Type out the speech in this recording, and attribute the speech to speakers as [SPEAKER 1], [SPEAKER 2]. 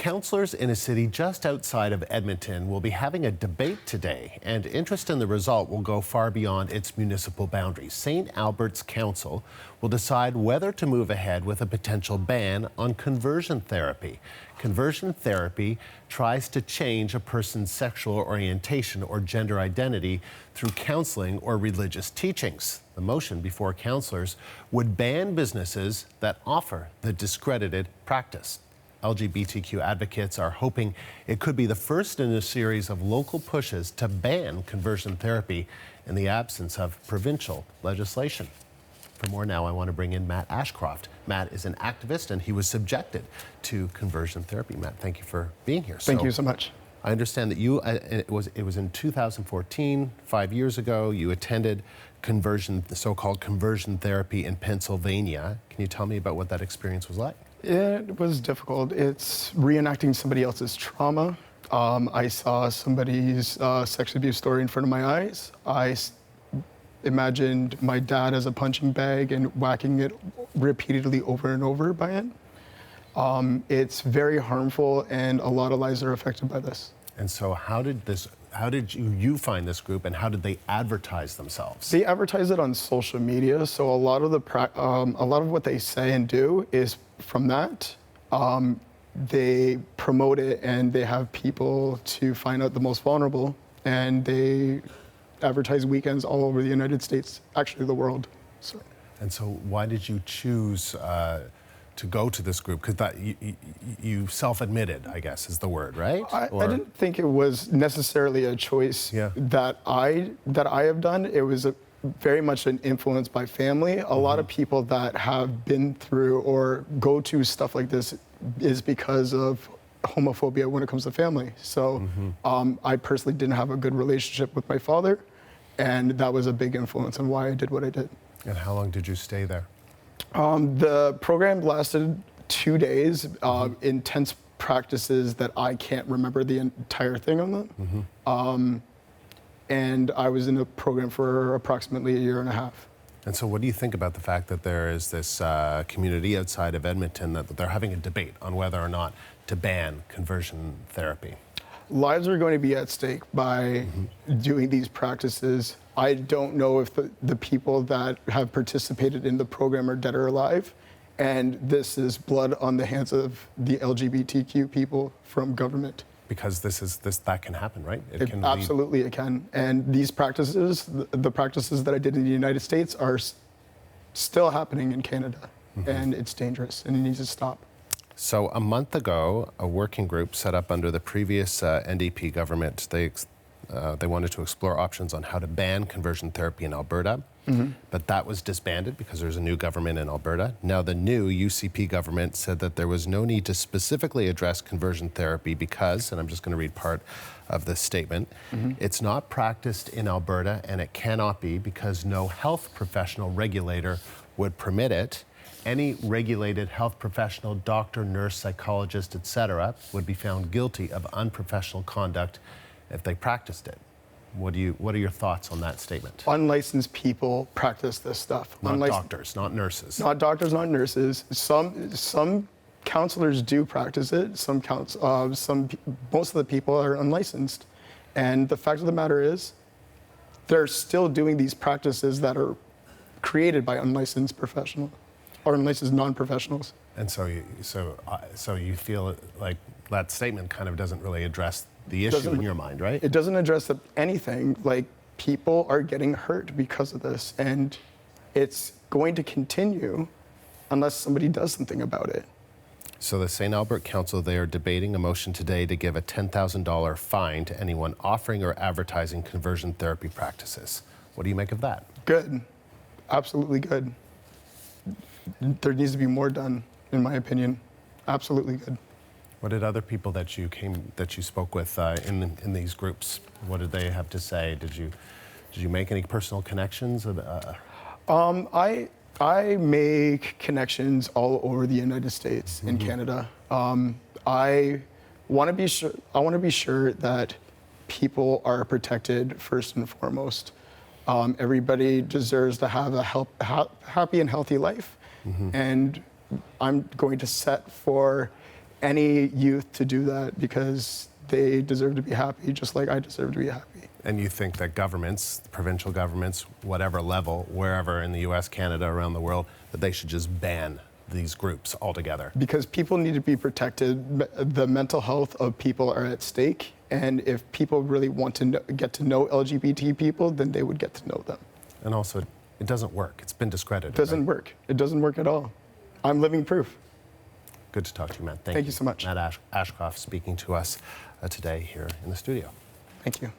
[SPEAKER 1] Councillors in a city just outside of Edmonton will be having a debate today, and interest in the result will go far beyond its municipal boundaries. St. Albert's Council will decide whether to move ahead with a potential ban on conversion therapy. Conversion therapy tries to change a person's sexual orientation or gender identity through counseling or religious teachings. The motion before councillors would ban businesses that offer the discredited practice. LGBTQ advocates are hoping it could be the first in a series of local pushes to ban conversion therapy in the absence of provincial legislation. For more now, I want to bring in Matt Ashcroft. Matt is an activist and he was subjected to conversion therapy. Matt, thank you for being here.
[SPEAKER 2] Thank you so much.
[SPEAKER 1] I understand that you, it was in 2014, 5 years ago, you attended the so-called conversion therapy in Pennsylvania. Can you tell me about what that experience was like?
[SPEAKER 2] It was difficult. It's reenacting somebody else's trauma. I saw somebody's sexual abuse story in front of my eyes. I imagined my dad as a punching bag and whacking it repeatedly over and over by it. It's very harmful and a lot of lives are affected by this.
[SPEAKER 1] And so how did you find this group and how did they advertise themselves?
[SPEAKER 2] They advertise it on social media, so a lot of what they say and do is from that. They promote it and they have people to find out the most vulnerable, and they advertise weekends all over the United States, actually the world. So.
[SPEAKER 1] And so why did you choose to go to this group? Because you self-admitted, I guess, is the word, right?
[SPEAKER 2] I didn't think it was necessarily a choice that I have done. It was very much an influence by family. A lot of people that have been through or go to stuff like this is because of homophobia when it comes to family. So I personally didn't have a good relationship with my father, and that was a big influence on why I did what I did.
[SPEAKER 1] And how long did you stay there?
[SPEAKER 2] The program lasted 2 days, intense practices that I can't remember the entire thing on them. And I was in the program for approximately 1.5 years.
[SPEAKER 1] And so what do you think about the fact that there is this community outside of Edmonton that they're having a debate on whether or not to ban conversion therapy?
[SPEAKER 2] Lives are going to be at stake by doing these practices. I don't know if the people that have participated in the program are dead or alive, and this is blood on the hands of the LGBTQ people from government.
[SPEAKER 1] Because that can happen, right?
[SPEAKER 2] Absolutely, it can. And these practices, the practices that I did in the United States, are still happening in Canada, and it's dangerous, and it needs to stop.
[SPEAKER 1] So a month ago, a working group set up under the previous NDP government, they wanted to explore options on how to ban conversion therapy in Alberta, but that was disbanded because there's a new government in Alberta. Now the new UCP government said that there was no need to specifically address conversion therapy because, and I'm just going to read part of this statement, it's not practiced in Alberta and it cannot be because no health professional regulator would permit it. Any regulated health professional, doctor, nurse, psychologist, etc., would be found guilty of unprofessional conduct if they practiced it. What are your thoughts on that statement?
[SPEAKER 2] Unlicensed people practice this stuff.
[SPEAKER 1] Not doctors, not nurses.
[SPEAKER 2] Not doctors, not nurses. Some counselors do practice it. Most of the people are unlicensed. And the fact of the matter is, they're still doing these practices that are created by unlicensed professionals or unlicensed non-professionals.
[SPEAKER 1] And so you feel like that statement kind of doesn't really address the issue in your mind, right?
[SPEAKER 2] It doesn't address anything. Like, people are getting hurt because of this, and it's going to continue unless somebody does something about it.
[SPEAKER 1] So the St. Albert Council, they are debating a motion today to give a $10,000 fine to anyone offering or advertising conversion therapy practices. What do you make of that?
[SPEAKER 2] Good. Absolutely good. There needs to be more done, in my opinion. Absolutely good.
[SPEAKER 1] What did other people that you spoke with in these groups? What did they have to say? Did you make any personal connections?
[SPEAKER 2] I make connections all over the United States and Canada. I want to be sure that people are protected first and foremost. Everybody deserves to have a happy and healthy life, and I'm going to set for any youth to do that because they deserve to be happy just like I deserve to be happy.
[SPEAKER 1] And you think that governments, provincial governments, whatever level, wherever in the US, Canada, around the world, that they should just ban these groups altogether?
[SPEAKER 2] Because people need to be protected. The mental health of people are at stake. And if people really want to get to know LGBT people, then they would get to know them.
[SPEAKER 1] And also, it doesn't work. It's been discredited.
[SPEAKER 2] It doesn't work. It doesn't work at all. I'm living proof.
[SPEAKER 1] Good to talk to you, Matt.
[SPEAKER 2] Thank you so much.
[SPEAKER 1] Matt Ashcroft speaking to us today here in the studio.
[SPEAKER 2] Thank you.